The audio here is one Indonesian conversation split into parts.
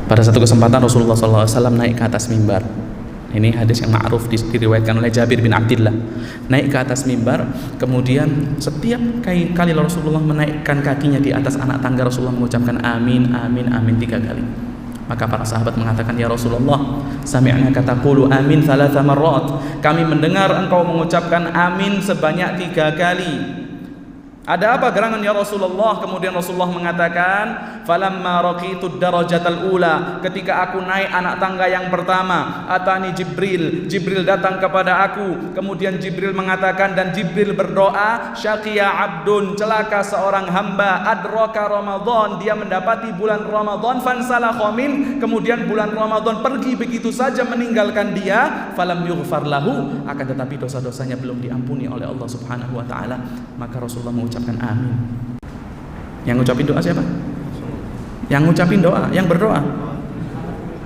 Pada satu kesempatan Rasulullah SAW naik ke atas mimbar. Ini hadis yang ma'ruf diriwayatkan oleh Jabir bin Abdillah. Naik ke atas mimbar, kemudian setiap kali Rasulullah menaikkan kakinya di atas anak tangga, Rasulullah mengucapkan amin, amin, amin 3 kali. Maka para sahabat mengatakan, ya Rasulullah, sami'naka taqulu amin 3 marrat. Kami mendengar engkau mengucapkan amin sebanyak 3 kali. Ada apa gerangan ya Rasulullah? Kemudian Rasulullah mengatakan, falamma raqitu darajatal ula, ketika aku naik anak tangga yang pertama, atani Jibril datang kepada aku. Kemudian Jibril mengatakan, dan Jibril berdoa, syaqiya abdun, celaka seorang hamba, adraka Ramadan, dia mendapati bulan Ramadan, fansalakha min, kemudian bulan Ramadan pergi begitu saja meninggalkan dia, falam yughfar lahu, akan tetapi dosa-dosanya belum diampuni oleh Allah Subhanahu wa taala. Maka Rasulullah mengucapkan amin. Yang ngucapin doa siapa? Yang ngucapin doa, yang berdoa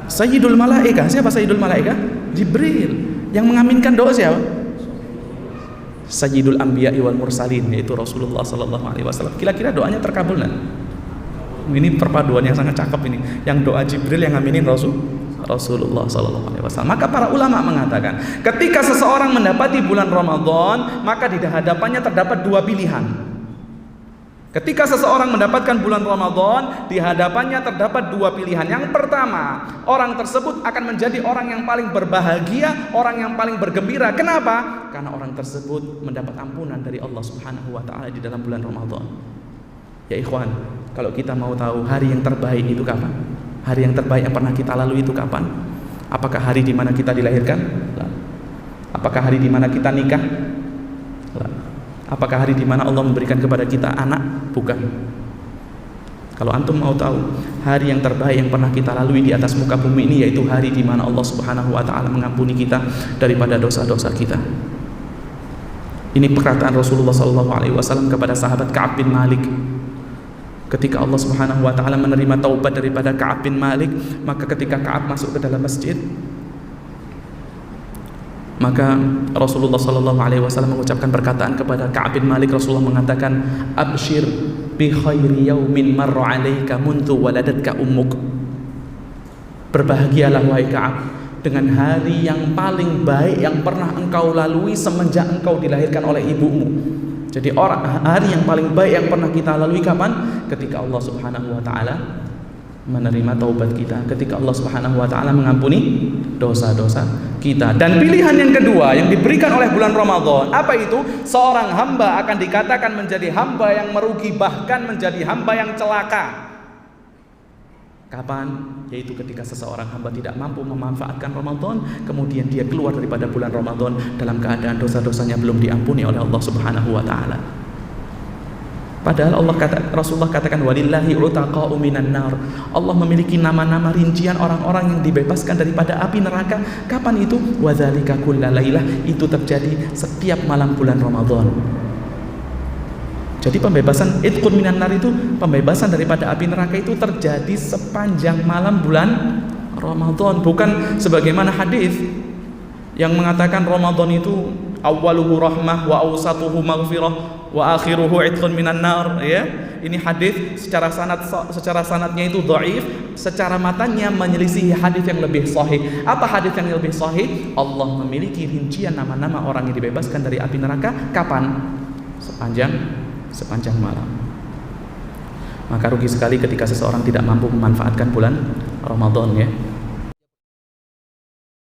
Sayyidul Malaika. Siapa Sayyidul Malaika? Jibril. Yang mengaminkan doa siapa? Sayyidul Anbiya wal Mursalin, yaitu Rasulullah sallallahu alaihi wasallam. Kira-kira doanya terkabul enggak? Ini perpaduan yang sangat cakep ini. Yang doa Jibril yang ngaminin Rasulullah sallallahu alaihi wasallam. Maka para ulama mengatakan, ketika seseorang mendapati bulan Ramadan, maka di hadapannya terdapat 2 pilihan. Ketika seseorang mendapatkan bulan Ramadan, di hadapannya terdapat 2 pilihan. Yang pertama, orang tersebut akan menjadi orang yang paling berbahagia, orang yang paling bergembira. Kenapa? Karena orang tersebut mendapat ampunan dari Allah Subhanahu wa taala di dalam bulan Ramadan. Ya ikhwan, kalau kita mau tahu hari yang terbaik itu kapan? Hari yang terbaik yang pernah kita lalui itu kapan? Apakah hari di mana kita dilahirkan? Apakah hari di mana kita nikah? Apakah hari di mana Allah memberikan kepada kita anak? Bukan. Kalau antum mau tahu hari yang terbaik yang pernah kita lalui di atas muka bumi ini, yaitu hari di mana Allah Subhanahu wa taala mengampuni kita daripada dosa-dosa kita. Ini perkataan Rasulullah SAW kepada sahabat Ka'ab bin Malik. Ketika Allah Subhanahu wa taala menerima taubat daripada Ka'ab bin Malik, maka ketika Ka'ab masuk ke dalam masjid, maka Rasulullah SAW mengucapkan perkataan kepada Ka'ab bin Malik. Rasulullah mengatakan, abshir bi khairi yaumin marra 'alaika mundu waladatka ummuk. Berbahagialah wahai Ka'ab dengan hari yang paling baik yang pernah engkau lalui semenjak engkau dilahirkan oleh ibumu. Jadi hari yang paling baik yang pernah kita lalui kapan? Ketika Allah Subhanahu wa taala menerima taubat kita, ketika Allah Subhanahu wa taala mengampuni dosa-dosa kita. Dan pilihan yang kedua yang diberikan oleh bulan Ramadan, apa itu? Seorang hamba akan dikatakan menjadi hamba yang merugi, bahkan menjadi hamba yang celaka. Kapan? Yaitu ketika seseorang hamba tidak mampu memanfaatkan Ramadan, kemudian dia keluar daripada bulan Ramadan dalam keadaan dosa-dosanya belum diampuni oleh Allah Subhanahu wa taala. Padahal Rasulullah katakan, walillahi utaqa'u minan nar. Allah memiliki nama-nama rincian orang-orang yang dibebaskan daripada api neraka. Kapan itu? Wadzalika kullalailah. Itu terjadi setiap malam bulan Ramadan. Jadi pembebasan itqun minan nar itu, pembebasan daripada api neraka itu terjadi sepanjang malam bulan Ramadan. Bukan sebagaimana hadis yang mengatakan Ramadan itu awwaluhu rahmah wa awsatuhu maghfirah wa akhiruhu itqun minan nar, ya. Ini hadis secara sanadnya itu dhaif, secara matanya menyelisihi hadis yang lebih sahih. Apa hadis yang lebih sahih? Allah memiliki rincian nama-nama orang yang dibebaskan dari api neraka kapan? Sepanjang malam. Maka rugi sekali ketika seseorang tidak mampu memanfaatkan bulan Ramadan, ya.